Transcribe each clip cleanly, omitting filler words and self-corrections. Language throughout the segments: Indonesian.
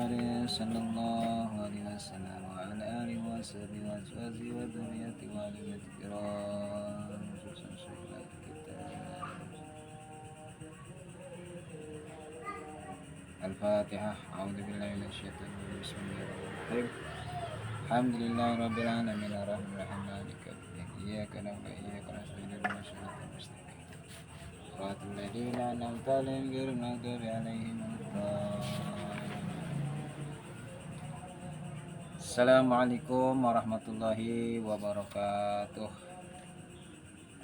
Muhammadin sallallahu alaihi wasallam wa ala alihi wa sahbihi wa azwajihi wa dzurriyyatihi wa alihi kiram. Al-Fatihah. A'udzu billahi minasyaitonir rajim. Bismillahirrahmanirrahim. Alhamdulillahirabbil alamin arrahmanir rahim maliki yaumiddin. Iyyaka na'budu wa iyyaka nasta'in ihdinas siratal mustaqim. Shiratal ladzina an'amta 'alaihim ghairil maghdubi 'alaihim waladdallin. Assalamualaikum warahmatullahi wabarakatuh.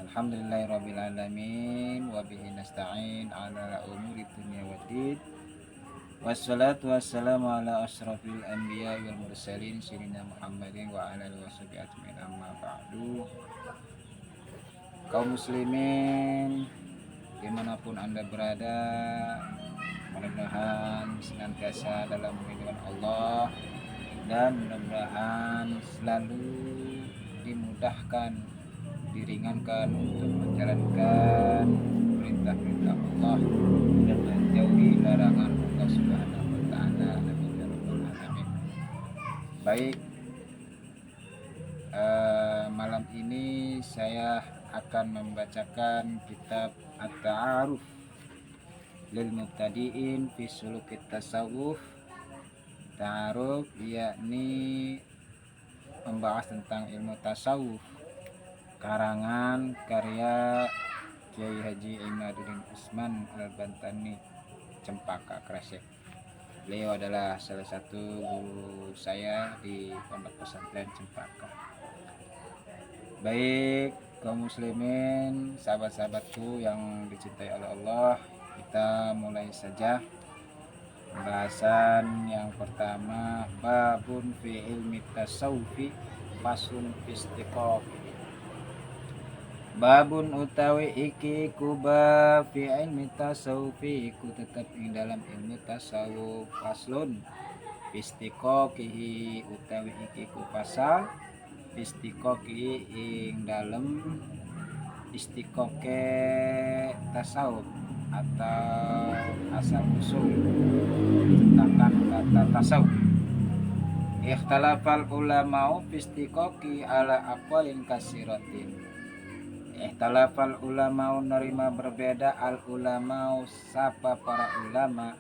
Alhamdulillahirabbil alamin wa bihi nasta'in 'ala umuri dunya waddin. Wassalatu wassalamu ala asrafil anbiya wal mursalin sayyidina Muhammadin wa ala alihi washabihi ajmain, amma ba'du. Kaum muslimin dimanapun anda berada, mudah-mudahan senantiasa dalam lindungan Allah dan mudah-mudahan selalu dimudahkan, diringankan untuk menjalankan perintah-perintah Allah dan menjauhi larangan Allah Subhanahu wa taala. Amin ya rabbal alamin. Baik, malam ini saya akan membacakan kitab At-Ta'aruf lil Mubtadi'in fi Sulukit Tasawuf. Ta'aruf yakni membahas tentang ilmu tasawuf, karangan karya Kiai Haji Imaduddin Usman Al-Bantani, Cempaka, Kresek. Beliau adalah salah satu guru saya di Pondok Pesantren Cempaka. Baik, kaum muslimin, sahabat-sahabatku yang dicintai oleh Allah, kita mulai saja pembahasan yang pertama. Babun fi ilmi tasawufi fasun fistiqof. Babun utawi iki kuba fi ilmi tasawufi, iku tetap ing dalam ilmu tasawuf. Faslun fistiqoqihi utawi iki ku pasal fistiqoqihi ing dalam istiqoqe tasawuf atau asal usul tentang kata tasawuf. Ikhtalafal ulama'u fistiqoqi ala aqwalin kasiratin. Ikhtalafal ulama'u nerima berbeda al ulama'u sapa para ulama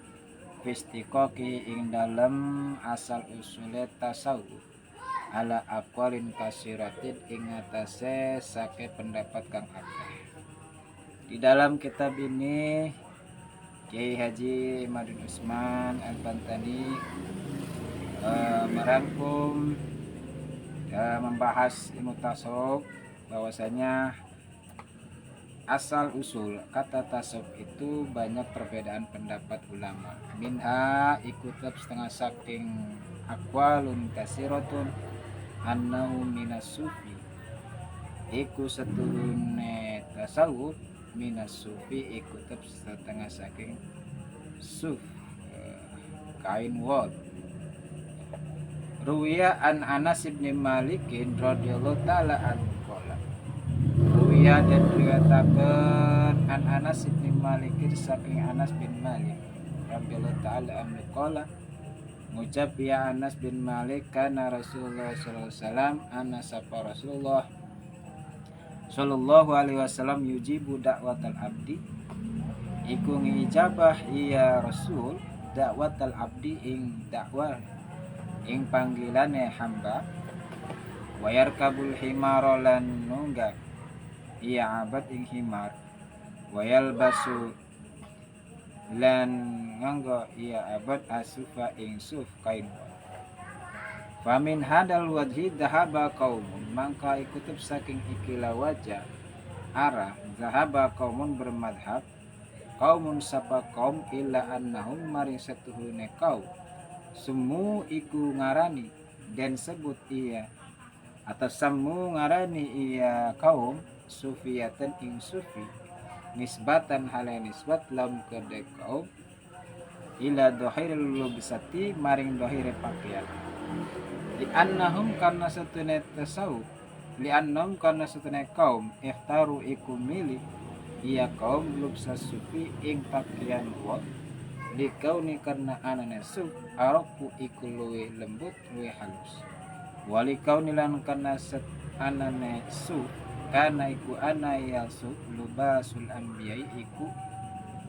fistiqoqi ing dalam asal usule tasawuf ala aqwalin kasiratin ing atase sake pendapat kang akeh. Di dalam kitab ini Kiai Haji Imaduddin Usman Al-Bantani merangkum membahas ilmu tasawuf, bahwasanya asal usul kata tasawuf itu banyak perbedaan pendapat ulama. Minha ikutab setengah saking aqwalun kasiratun annahu minas sufi, iku seturune tasawuf minas sufi ikutab setengah saking suf, kain wol. Ruwiya an Anas bin Malik radhiyallahu taala anhu qala. Ruwiya dan dikatakan an Anas bin Malik saking Anas bin Malik radhiyallahu taala anhu qala, ngucap ya Anas bin Malik, kana Rasulullah sallallahu alaihi wasallam, Anas apa Rasulullah sallallahu alaihi wasallam yujibu dakwatal abdi, iku ngijabah iya Rasul dakwatal abdi ing dakwah ing panggilane hamba, wayar kabul himar lan nunggak iya abad ing himar, wayal basu lan nganggo iya abad asufa ing suf kain. Famin hadal wajhi dhahaba qaumun, mangka ikutub saking ikilah wajah arah dhahaba qaumun bermadhab, qaumun sapa kaum illa annahum maring setuhune kaum semu iku ngarani dan sebut iya atau semu ngarani iya kaum sufiyatan ing sufi, nisbatan halai nisbat lam kedek kaum ila dohiril lubsati maring dohire pakaian. Li annahum karena setune tasawuf, li annahum karena setune kaum ikhtaru iku milih iya kaum lubsa sufi ing pakaian wot likauni karena anane suf araku iku luwe lembut luwe halus walikauni lan karena set anane suf kana iku ana ya suf lubasul anbiya iku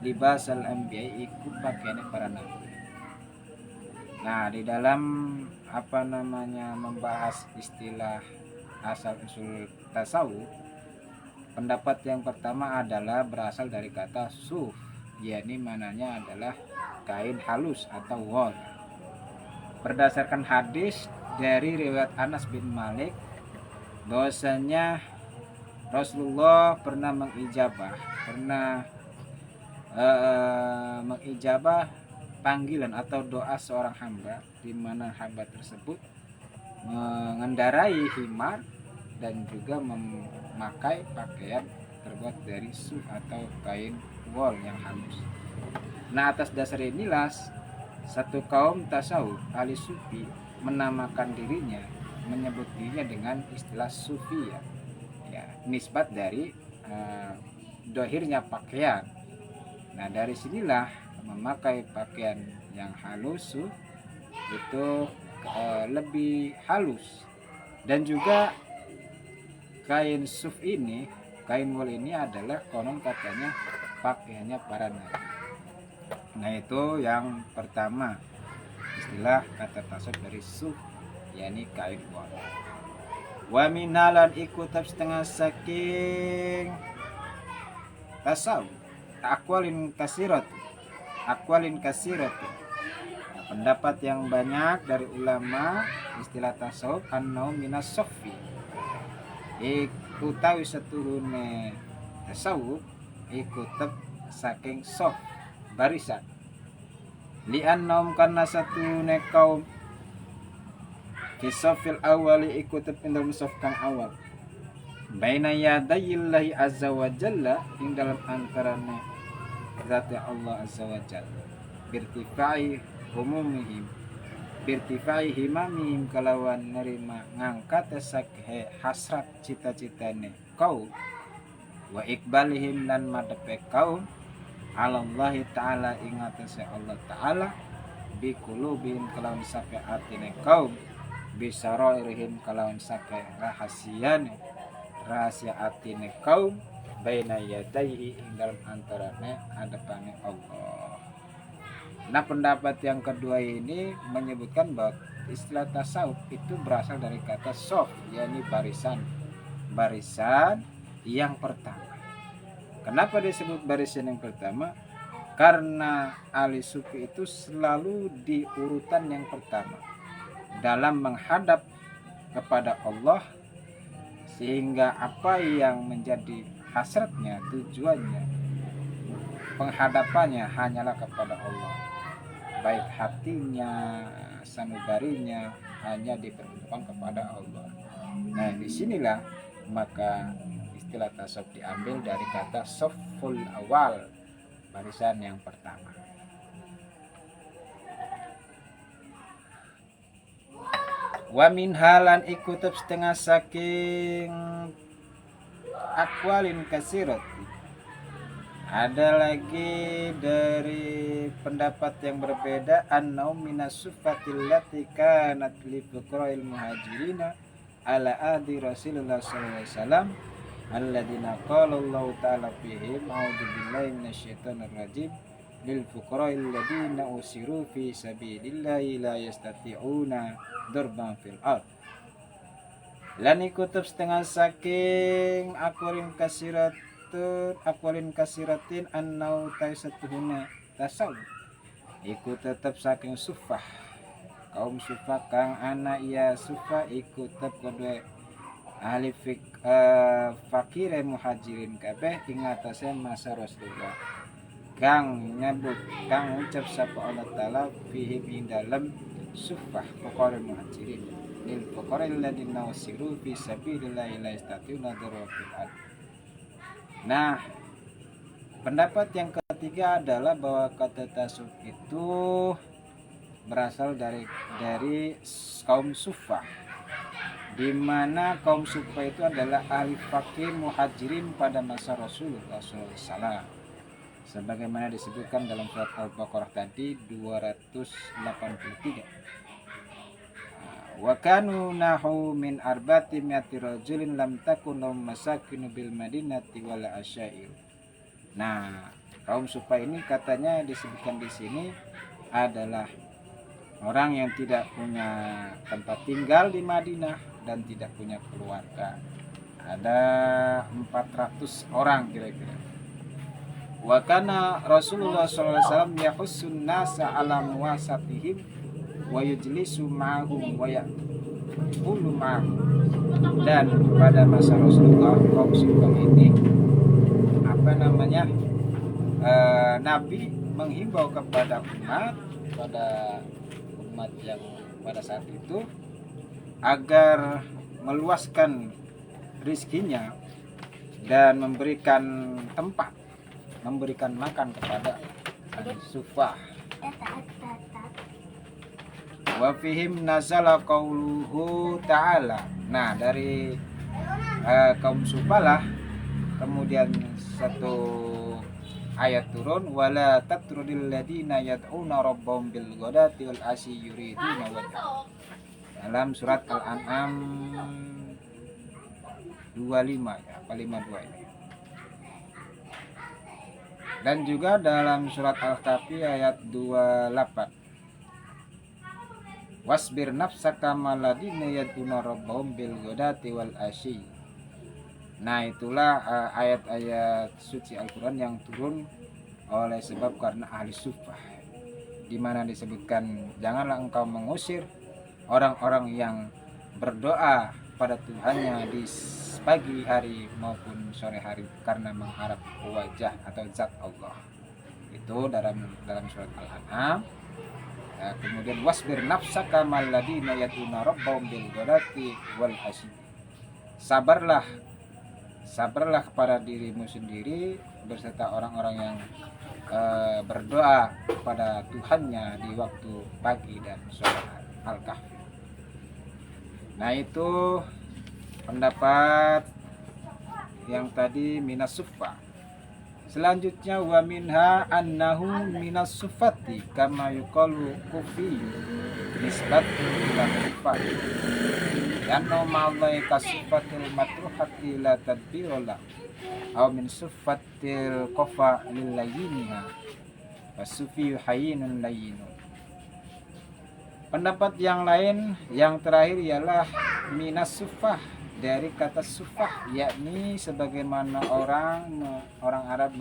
libasal anbiya iku pakaian para nabi. Nah, di dalam membahas istilah asal usul tasawuf, pendapat yang pertama adalah berasal dari kata suf, yakni mananya adalah kain halus atau wol. Berdasarkan hadis dari riwayat Anas bin Malik bahwasanya Rasulullah pernah mengijabah panggilan atau doa seorang hamba, di mana hamba tersebut mengendarai himar dan juga memakai pakaian terbuat dari suf atau kain wol yang halus. Nah, atas dasar inilah satu kaum tasawuf ahli sufi menamakan dirinya, menyebut dirinya dengan istilah sufiyah, ya, nisbat dari dohirnya pakaian. Nah, dari sinilah memakai pakaian yang halus itu lebih halus, dan juga kain suf ini, kain wol ini adalah konon katanya pakaiannya para nabi. Nah, itu yang pertama istilah kata tasawuf dari suf, yakni kain wol. Wa minalan ikutab setengah saking tasawuf akwalin kasirat. Pendapat yang banyak dari ulama istilah tasawuf annau minas sofi iku tawi seturune tasawuf iku tep saking sof barisan li annahum karena satune kaum kisofil awali iku tep dalam sof kang awal baina yadayillahi azza wa jalla ing dalam antarane zat Allah azza wa jalla birtifai umumihim birtifai himamihim kalawan nerima ngangkat sakhe hasrat cita-citane kaum wa iqbalihim lan madepe kaum alallahi ta'ala ingatase Allah ta'ala bi qulubihim kalawan sake atine kaum bisarairihim kalawan sake rahasia atine kaum baina yadaihi ing dalam antarane hadapane Allah. Nah, pendapat yang kedua ini menyebutkan bahwa istilah tasawuf itu berasal dari kata sof, yakni barisan yang pertama. Kenapa disebut barisan yang pertama? Karena ahli sufi itu selalu di urutan yang pertama dalam menghadap kepada Allah, sehingga apa yang menjadi hasratnya, tujuannya, penghadapannya hanyalah kepada Allah. Baik hatinya, sanubarinya hanya diperuntukkan kepada Allah. Nah, disinilah maka istilah tasawuf diambil dari kata soful awal, barisan yang pertama. Wa min halan ikutub setengah saking akwalin kasirat. Ada lagi dari pendapat yang berbeda annau minas sufatil lati kanat li fuqara'il muhajirina ala adi Rasulullah sallallahu alaihi wasallam alladzina qala Allah ta'ala fihim a'udzu billahi minasyaitonir rajim lil fuqara'il ladzina usiru fi sabilillahi la yastati'una darban fil ard. Lan ikutub setengah saking akwalin kasiratin annau taisatuhuna tasawuf iku tetep saking sufah kaum sufah kang ana iya sufah iku tetep kedua ahli fakire muhajirin kabeh ing atase masa Rasulullah kang nyebut kang ucap sapa Allah taala fihi ing dalem sufah fakire muhajirin lil fakire alladziina usiru fi sabilillahi la yastati'una darban fil ard. Nah, pendapat yang ketiga adalah bahwa kata tasawuf itu berasal dari kaum sufah, di mana kaum sufah itu adalah ahli fakir muhajirin pada masa Rasulullah SAW. sebagaimana disebutkan dalam surat Al-Baqarah tadi 283. Wa kanu nahu min arba'ati mi'ati rajulin lam takun lahum masakinu bil madinati wala asyair. Nah, kaum Sufa ini katanya disebutkan di sini adalah orang yang tidak punya tempat tinggal di Madinah dan tidak punya keluarga. Ada 400 orang kira-kira. Wa kana Rasulullah SAW yahussun nasa ala muwasatihim wa yujlisu ma'hum wa yaqulu ma'hum. Dan pada masa Rasulullah kaum Sufa ini Nabi menghimbau kepada umat yang pada saat itu agar meluaskan rizkinya dan memberikan tempat, memberikan makan kepada Sufah. Wa fihim nazala qauluhu ta'ala. Nah, dari kaum Sufah lah kemudian satu ayat turun, wala tatrudil ladina yad'una rabbahum bil ghadati wal asyi yuriduna wajha. Dalam surat Al-An'am 25 ya, 52 ini. Dan juga dalam surat Al-Kahfi ayat 28. Wasbir nafsaka maladina yad'una rabbahum bil ghadati wal asyi. Nah, itulah ayat-ayat suci Al-Quran yang turun oleh sebab karena ahli Sufah, di mana disebutkan janganlah engkau mengusir orang-orang yang berdoa pada Tuhannya di pagi hari maupun sore hari karena mengharap wajah atau zat Allah. Itu dalam surat Al-An'am. Kemudian wasbir nafsaka mal ladina yad'una rabbahum bil ghadati wal asyi. Sabarlah kepada dirimu sendiri beserta orang-orang yang berdoa kepada Tuhannya di waktu pagi dan sore hari. Al-Kahfi. Nah, itu pendapat yang tadi minas Sufah. Selanjutnya wa minha annahu minas sufati kama yuqalu kufi nisbatu ila Sufah. Yanno ma'allai kasifatil matruhati la tadbirola aw min sufatil kofa lillayiniha wasufi hayinun layinu. Pendapat yang lain yang terakhir ialah minas sufah, dari kata sufah, yakni sebagaimana orang Arab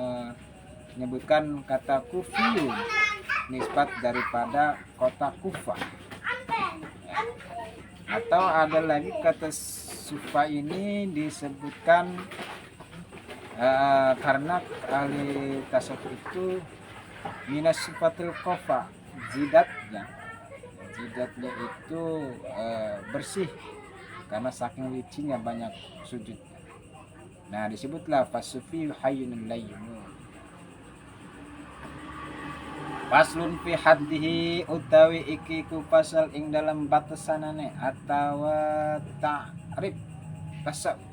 menyebutkan kata kufiyun, nisbat daripada kota Kufah. Atau ada lagi kata sufa ini disebutkan karena ahli tasawuf itu minas sufatil kofa, jidatnya itu bersih karena saking licinya banyak sujud. Nah, disebutlah fasufi hayyun layyinu. Faslun fi haddihi utawi iki ku pasal ing dalam batasanane atau ta'rif tasawuf.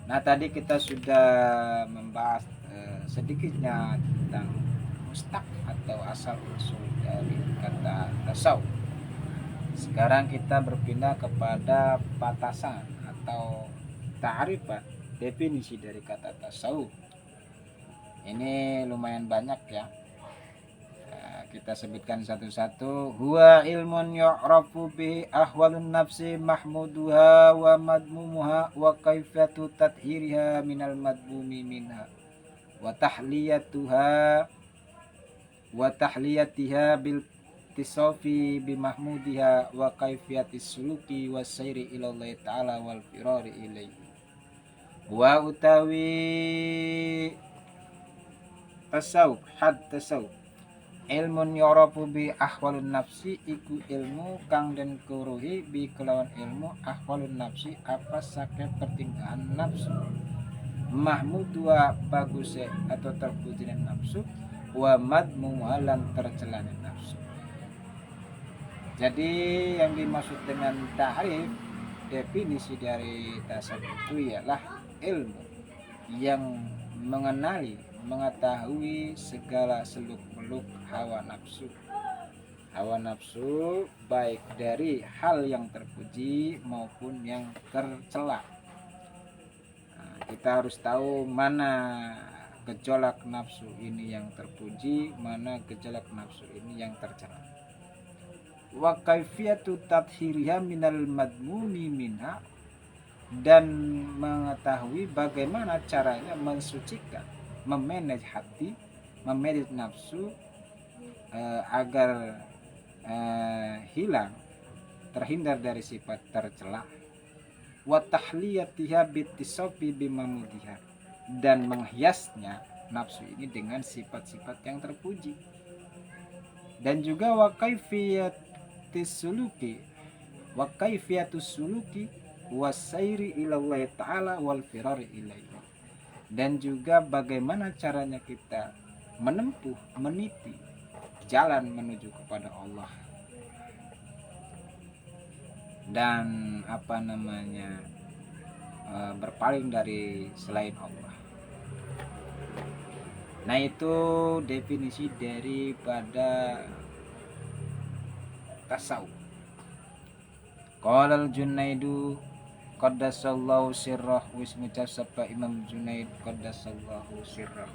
Nah, tadi kita sudah membahas sedikitnya tentang mustaq atau asal usul dari kata tasawuf. Sekarang kita berpindah kepada batasan atau ta'rifat, definisi dari kata tasawuf. Ini lumayan banyak ya. Kita sebutkan satu-satu. Huwa ilmun yu'rafu bi ahwalun nafsi mahmuduha wa madmumuha wa kaifatu tathiriha minal madmumi minha wa tahliyatiha bil tisofi bi mahmudiha wa kaifiyatis suluki wa sayri ilallahi ta'ala wal firari ilaihi. Wa utawi tasawuf, tasawuf ilmun yarafu bi ahwalun nafsi, iku ilmu kang den kuruhi bi kelawan ilmu ahwalun nafsi, apa sake pertinggahan nafsu, mahmudwa baguse atau terpujian nafsu, wa madmuha lan tercelane nafsu. Jadi yang dimaksud dengan ta'rif, definisi dari tasawuf itu ialah ilmu yang mengenali, mengetahui segala seluk-beluk hawa nafsu. Hawa nafsu baik dari hal yang terpuji maupun yang tercela. Nah, kita harus tahu mana gejolak nafsu ini yang terpuji, mana gejolak nafsu ini yang tercela. Wa kaifiyatu tathhiriha minal madmumi minha, dan mengetahui bagaimana caranya mensucikan, memanage hati, memanage nafsu agar hilang, terhindar dari sifat tercela. Wa tahliyatiha bittisafi bimamudiha, dan menghiasnya nafsu ini dengan sifat-sifat yang terpuji. Dan juga wa kaifiyatus suluki wasairi ilallahi ta'ala wal firari ilaihi, dan juga bagaimana caranya kita menempuh, meniti jalan menuju kepada Allah dan berpaling dari selain Allah. Nah, itu definisi daripada tasawuf. Qala al-Junaidu qaddasallahu sirrah, wis ngucap sapa Imam Junaid qaddasallahu sirrah,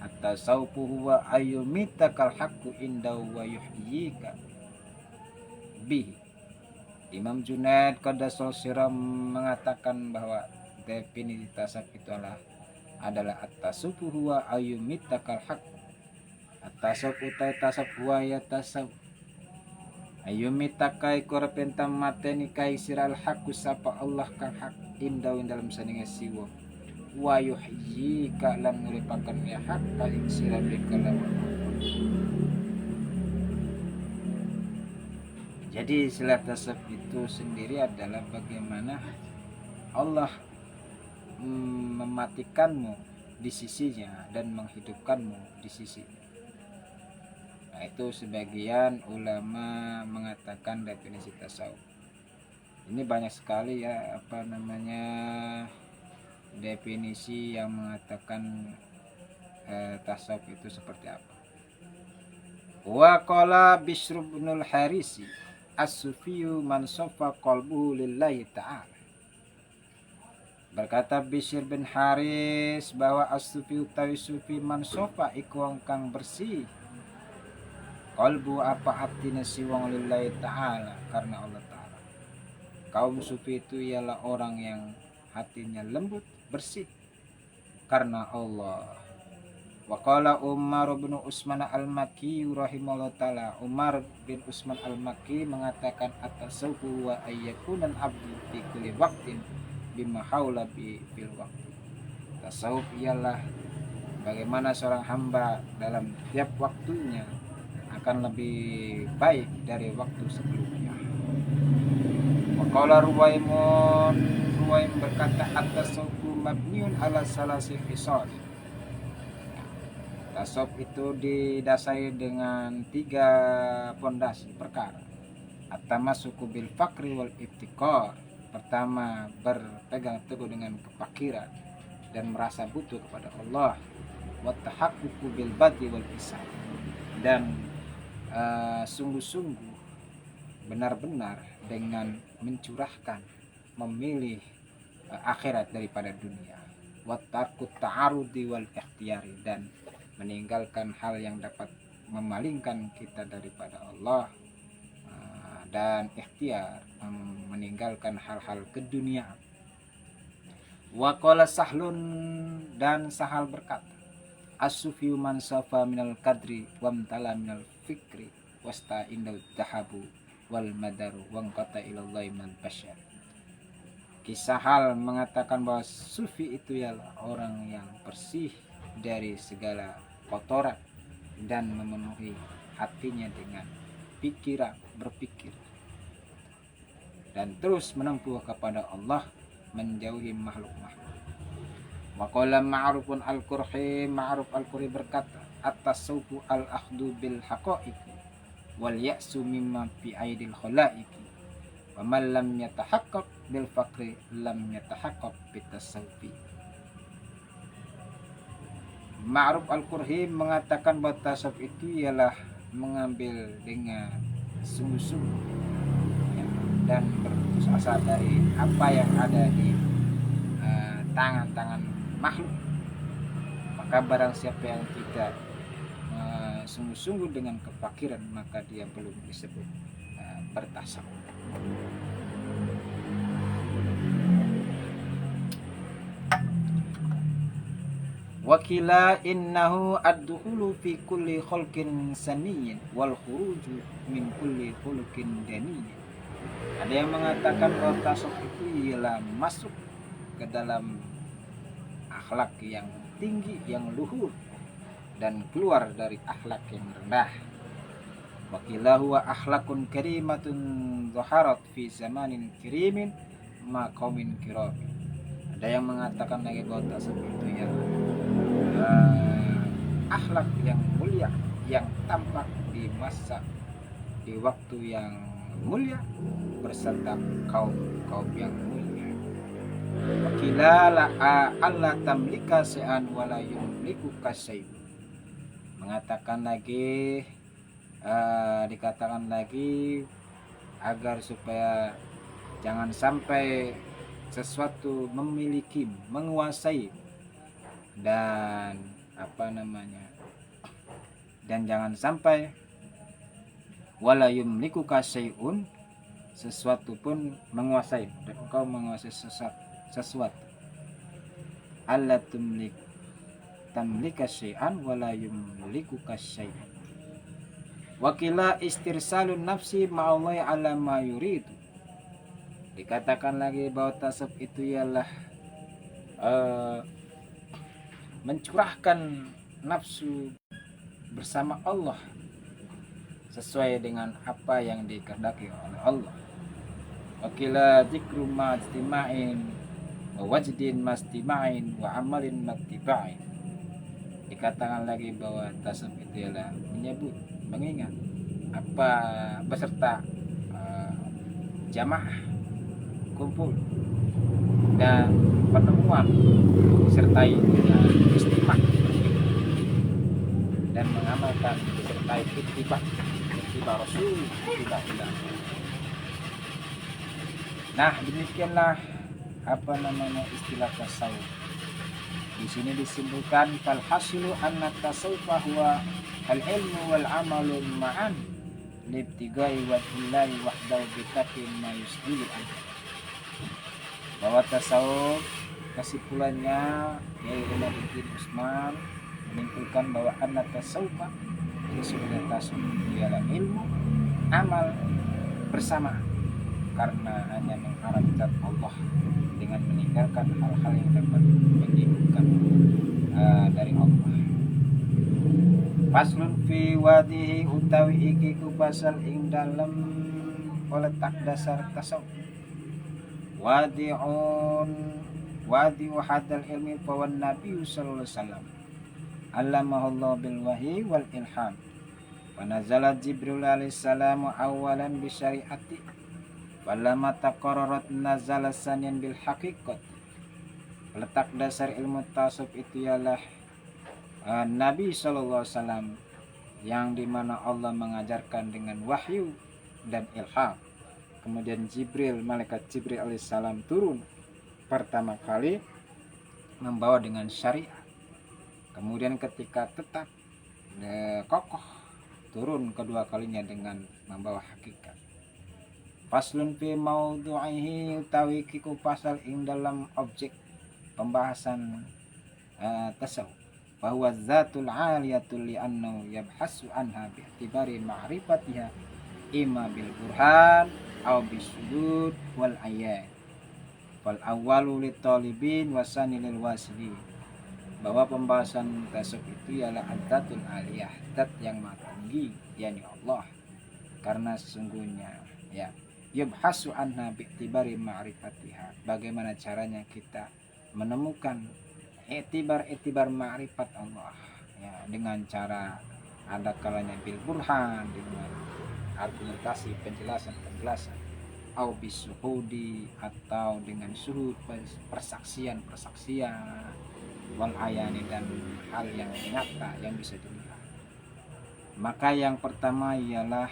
at-tasawufu huwa ayyumitakal haqqu inda wa yuhyika bihi. Imam Junaid qaddasallahu sirrah mengatakan bahwa definisi tasawuf itu adalah at-tasawufu huwa ayyumitakal haqqu. At-tasawuf utai tasawuf huwa ya tasawuf ayyumitakai korpenta mateni kai siral haqqu sapa Allah kang hak indaw dalam saninga siwa wa yuhyika lan nguripakan ya hak ing sira bikalawan. Jadi istilah tasawuf itu sendiri adalah bagaimana Allah mematikanmu di sisinya dan menghidupkanmu di sisinya. Nah, itu sebagian ulama mengatakan definisi tasawuf. Ini banyak sekali ya definisi yang mengatakan tasawuf itu seperti apa. Wa qala Bishr bin al-Harisi as-sufiyu man safa qalbuhu lillahi ta'ala. Berkata Bishr bin Haris bahwa as-sufiyu tawi sufi man safa iku kang bersih qalbu apa artinya si wong lillahi ta'ala, karena Allah ta'ala. Kaum sufi itu ialah orang yang hatinya lembut, bersih karena Allah. Wa qala Umar bin Utsman al-Makki rahimahullah ta'ala, Umar bin Utsman al-Makki mengatakan at-tasawwu wa ayyakunal abdu fi kulli waqtin bima haula bil waqti. Tasawuf ialah bagaimana seorang hamba dalam tiap waktunya akan lebih baik dari waktu sebelumnya. Waqala Ruwaim berkata at-tasawwuf mabniun ala salasi fisal. Tasawuf itu didasari dengan 3 pondasi perkara. At-tamassuku bil fakri wal iftikar. Pertama, berpegang teguh dengan kefakiran dan merasa butuh kepada Allah. Wa tahaqququ bil badli wal isar, dan sungguh-sungguh benar-benar dengan mencurahkan, memilih akhirat daripada dunia. Wa tarkut ta'arudi wal ikhtiyari, dan meninggalkan hal yang dapat memalingkan kita daripada Allah, dan ikhtiar meninggalkan hal-hal keduniaan. Wa qala Sahlun, dan Sahal berkata as-sufiyu man safa minal kadri wamtala minal fikri wasta indau dahabu wal madaru wangkata ilallahi man basyar. Kisah Hal mengatakan bahwa sufi itu ialah orang yang bersih dari segala kotoran dan memenuhi hatinya dengan pikiran, berpikir, dan terus menempuh kepada Allah, menjauhi makhluk-makhluk. Wa qala Ma'rufun al-Qurhi, Ma'ruf al-Qurhi berkata at-tasawwufu al-akhdhu bil haqa'iqi wal ya'su mimma fi aidil khalaiqi wa man lam yatahaqqaq bil faqri lam yatahaqqaq bit tasawwufi. Ma'ruf Al-Qurhi mengatakan bahwa tasawuf itu ialah mengambil dengan sungguh-sungguh, ya, dan berputus asa dari apa yang ada di tangan-tangan makhluk. Maka barang siapa yang tidak sungguh-sungguh dengan kefakiran, maka dia belum disebut bertasawuf. Wakila innahu ad-dukhulu fi kulli khulqin saniyyin wal khuruju min kulli khuluqin daniyyin. Ada yang mengatakan bahwa tasawuf itu ialah masuk ke dalam akhlak yang tinggi, yang luhur, dan keluar dari akhlak yang rendah. Wakila huwa akhlakun karimatun zaharat fi zamanin kirimin ma qaumin kiramin. Ada yang mengatakan lagi bahwa tasawuf itu ya akhlak yang mulia yang tampak di waktu yang mulia beserta kaum yang mulia. Wakila la Allah tamlika se'an wala yumliku kasay. Mengatakan lagi dikatakan lagi agar supaya jangan sampai sesuatu memiliki, menguasai, dan dan jangan sampai wala yumliku kasyai'un, sesuatu pun menguasai, dan engkau menguasai sesuatu. Alla tamlika syai'an wala yumliku kasyai'un. Wakila istirsalun nafsi ma'allahi ala ma yuridu. Dikatakan lagi bahwa tasawuf itu ialah mencurahkan nafsu bersama Allah sesuai dengan apa yang dikehendaki oleh Allah. Wakila dzikru majtima'in wa wajdin mastima'in wa amalin mattiba'in. Dikatakan lagi bahwa tasawuf itu ialah menyebut, mengingat apa beserta jamaah, kumpul, dan pertemuan disertai dengan istimewa dan mengamalkan disertai ittiba Rasul, ittiba ilah. Nah, demikianlah istilah tasawuf. Di sini disimpulkan fal hasilu anna tasawuf huwa al ilmu wal amalu ma'an libtigai wajhillahi wahdahu bitakin ma yusdilu anhu. Bahwa tasawuf kesimpulannya yaitu Ibn Usman menyimpulkan bahwa anna tasawuf sesungguhnya tasawuf ialah ilmu, amal bersama, karena hanya mengharapkan Allah dengan meninggalkan hal-hal yang dapat menjauhkan dari Allah. Faslun fi wadihi utawi iki ku pasal ing dalem letak dasar tasawuf. Wadi'u hadal ilmi fawan nabi sallallahu alaihi wasallam allamahullah bil wahyi wal ilham wa nazala Jibril alaihi salam awalan bi syariati falamma taqarrarat nazala saniyan bil haqiqat. Letak dasar ilmu tasawuf itu ialah Nabi sallallahu alaihi wasallam yang dimana Allah mengajarkan dengan wahyu dan ilham. Kemudian malaikat Jibril alaihissalam turun pertama kali membawa dengan syariat. Kemudian ketika tetap kokoh, turun kedua kalinya dengan membawa hakikat. Faslun fi maudhu'ihi utawi kiku pasal ing dalam objek pembahasan tasawuf. Bahwa zatul aliyatul li'annahu yabhasu anha bi'tibari ma'rifatiha imma bil burhan aw bisudud wal ayat wal awwalu lit talibin wasani lil wasilin. Bahwa pembahasan tasawuf itu ialah adzatul aliyah, zat yang maha tinggi, yakni Allah, karena sesungguhnya ya yabhasu anha bi'tibari ma'rifatiha, bagaimana caranya kita menemukan itibar ma'rifat Allah ya, dengan cara ada kalanya bil burhan, dengan argumentasi, penjelasan au bisuhudi, atau dengan suhud, persaksian wal ayani, dan hal yang nyata yang bisa dilihat. Maka yang pertama ialah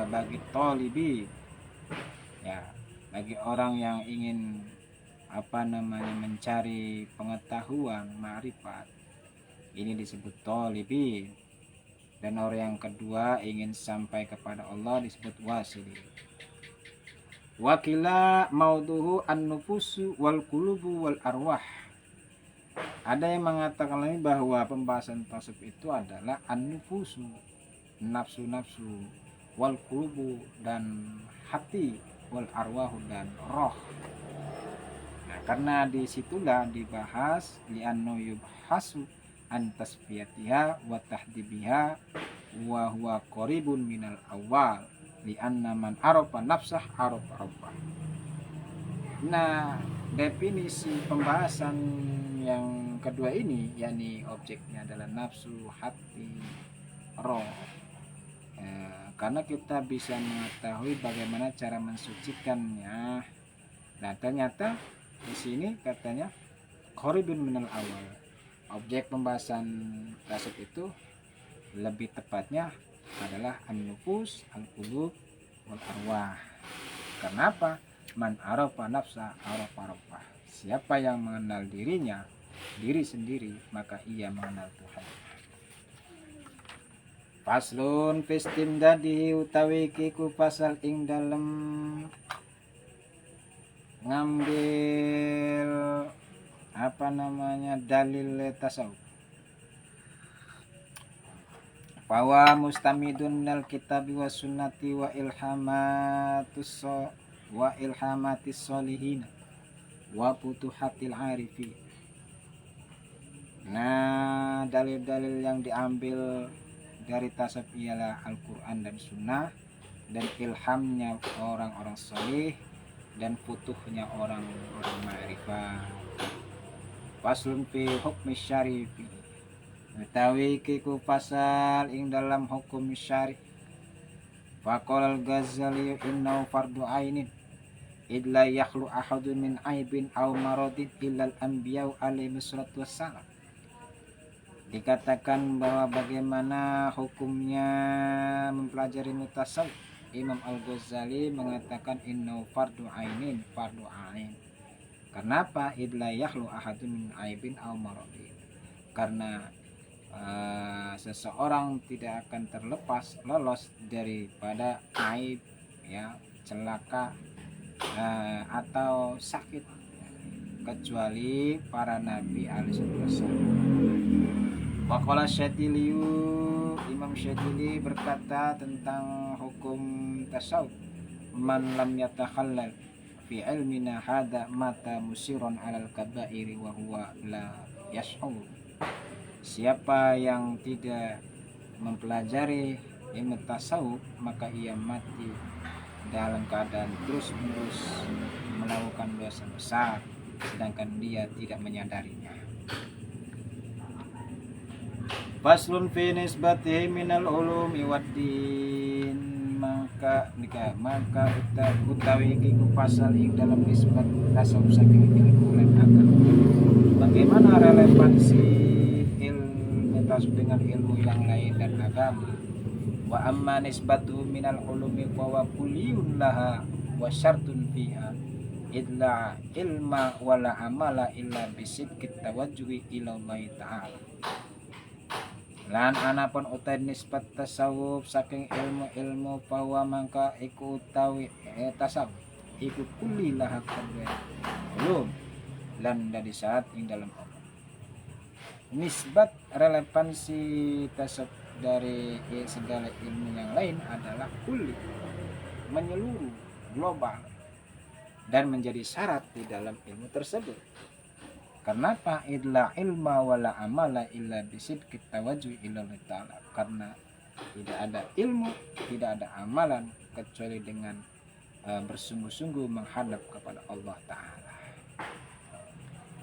bagi tolibi, ya, bagi orang yang ingin mencari pengetahuan, ma'rifat, ini disebut tolibi. Dan orang yang kedua ingin sampai kepada Allah disebut wasili. Wakila mauduhu an-nufusu wal qulubu wal arwah. Ada yang mengatakan lagi bahwa pembahasan tasawuf itu adalah an-nufusu, nafsu-nafsu, wal qulubu, dan hati, wal arwahu, dan roh. Nah, karena disitulah dibahas li'annu yubhasu an tasfiyatiha wa tahdibiha wa huwa qaribun minal awal li'anna man arafa nafsah arafa rabbah. Nah, definisi pembahasan yang kedua ini, yakni objeknya adalah nafsu, hati, roh. Karena kita bisa mengetahui bagaimana cara mensucikannya. Nah, ternyata di sini katanya qaribun minal awal. Objek pembahasan tasawuf itu lebih tepatnya adalah an-nufus, al-qulub, wal arwah. Kenapa? Man arafa nafsa arafa rabbah. Siapa yang mengenal dirinya, diri sendiri, maka ia mengenal Tuhan. Faslun fistimdadi utawi kiku pasal ing dalem ngambil dalil tasawuf. Bahwa mustamidun nal kitab wa sunnati wa ilhamatis solihin wa futuhatil arifi. Nah, dalil-dalil yang diambil dari tasawuf ialah Al-Quran dan Sunnah, dan ilhamnya orang-orang solih, dan futuhnya orang-orang ma'rifat. Faslun fi hukmi syarifi, utawi kiku pasal ing dalam hukum syar'i. Faqala al-Ghazali innahu fardu ainin idla yakhlu ahadun min aibin aw maradin illa al-anbiya'u alaihi wassalatu wassalam. Dikatakan bahwa bagaimana hukumnya mempelajari tasawuf. Imam Al-Ghazali mengatakan innahu fardu ainin, fardu ain. Kenapa? Idla yakhlu ahadun min aibin aw maradin. Karena seseorang tidak akan lolos daripada aib, ya, celaka atau sakit, kecuali para nabi alaihi wasallam. Waqala Syadiliyu, Imam Syadili berkata tentang hukum tasawuf, man lam yatakhallal fi ilmina hada mata musiron alal kabairi wa huwa la yash'ur. Siapa yang tidak mempelajari ilmu tasawuf, maka ia mati dalam keadaan terus-menerus melakukan dosa besar, sedangkan dia tidak menyadarinya. Faslun fi nisbatihi minal ulumi waddin, maka utawi iku pasal ing dalam nisbat tasawuf saking ilmu lan agama. Bagaimana relevansi ilmu tasawuf dengan ilmu yang lain dan agama? Wa amma nisbatu minal ulumi fa wa kulliyun laha wa syartun fiha illa ilma wala amala illa bisidqit tawajjuhi ila Allah ta'ala. Lan anapun utai nisbat tasawuf saking ilmu-ilmu bahwa mangka iku utawi tasawuf iku kulli laha kabeh ulum lan dari saat ing dalam Allah. Nisbat relevansi tasawuf dari segala ilmu yang lain adalah kulli, menyeluruh, global, dan menjadi syarat di dalam ilmu tersebut. Kenapa? Idla ilma wala amala illa bisidqit tawajjuh ila Allah ta'ala. Karena tidak ada ilmu, tidak ada amalan kecuali dengan bersungguh-sungguh menghadap kepada Allah ta'ala.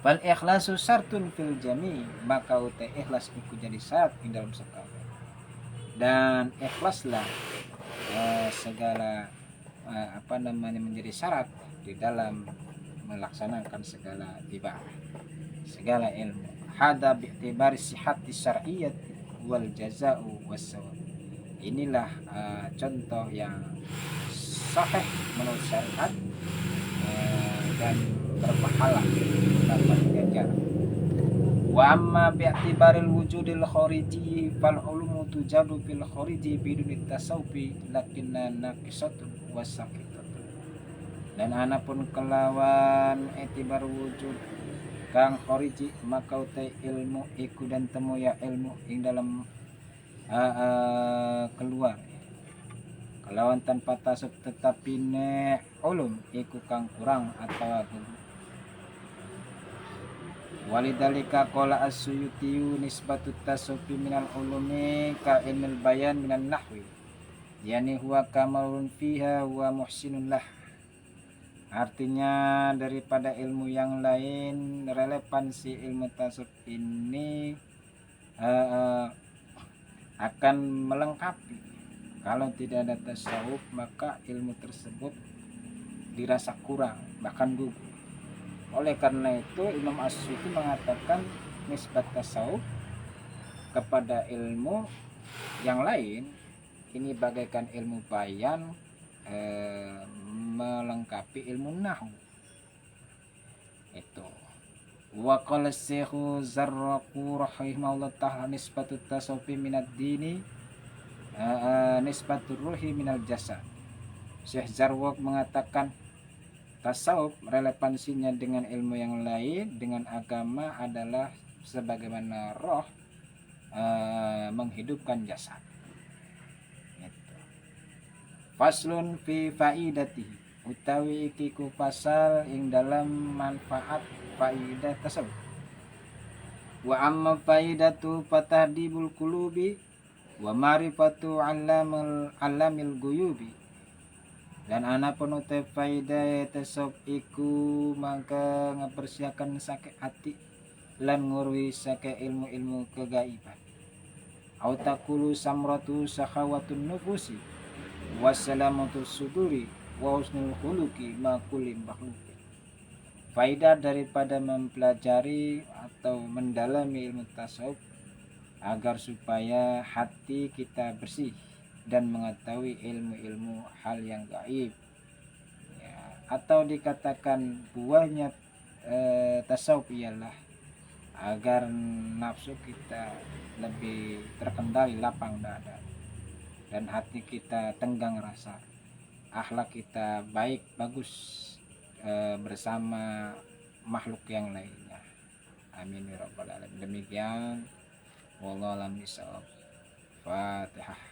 Fal ikhlasu syartun fil jami', maka utai ikhlas itu jadi syarat di dalam segala. Dan ikhlaslah segala menjadi syarat di dalam melaksanakan segala ibadah. segala ilmu. Hada bi'tibari sihhati syar'iyyah wal jaza'u wassawab. Inilah contoh yang sahih menurut syariat dan berpahala, dapat ganjaran. Wa amma bi'tibaril wujudil khariji fal ulumu tujadu fil khariji bidun tasawfi lakinna naqisatun wasaqitun. Dan anapun kelawan itibar wujud kang khariji maka utai ilmu iku dan temu ya ilmu ing dalam keluar kelawan tanpa tasawuf tetapi ne ulum iku kang kurang atau gugu. Walidhalika qala as-Suyuti nisbatut tasawufi minal ulumi ka ilmil bayan minan nahwi yani huwa kamalun fiha wa muhsinun lah. Artinya daripada ilmu yang lain relevansi ilmu tasawuf ini akan melengkapi. Kalau tidak ada tasawuf maka ilmu tersebut dirasa kurang bahkan gugur. Oleh karena itu Imam As-Suyuti mengatakan nisbat tasawuf kepada ilmu yang lain ini bagaikan ilmu bayan melengkapi ilmu nahwu. Itu. Wa qala Syekhu Zarraqu rahimahullah ta'ala nisbatut tasawufi minad dini nisbatur ruhi minal jasad. Syekh Zarwaq mengatakan tasawuf relevansinya dengan ilmu yang lain dengan agama adalah sebagaimana roh menghidupkan jasad. Gitu. Faslun fi faidatihi utawi iki ku pasal ing dalam manfaat faidah tasawuf. Wa amma faidatu fatadibul qulubi wa marifatu alamil guyubi. Dan anapun utai faidah tasawuf iku maka ngapersiakan sakit hati lan ngurwi sakit ilmu-ilmu kegaiban. Au taqulu samratu sakhawatun nufusi wassalamatu suduri wa husnul khuluqi ma kulli makhluqin. Faidah daripada mempelajari atau mendalami ilmu tasawuf agar supaya hati kita bersih dan mengetahui ilmu-ilmu hal yang gaib ya, atau dikatakan buahnya tasawuf ialah agar nafsu kita lebih terkendali, lapang dada dan hati kita tenggang rasa, akhlak kita baik bagus bersama makhluk yang lainnya. Amin ya rabbal alamin. Demikian wallahu a'lam bishawab. Fatihah.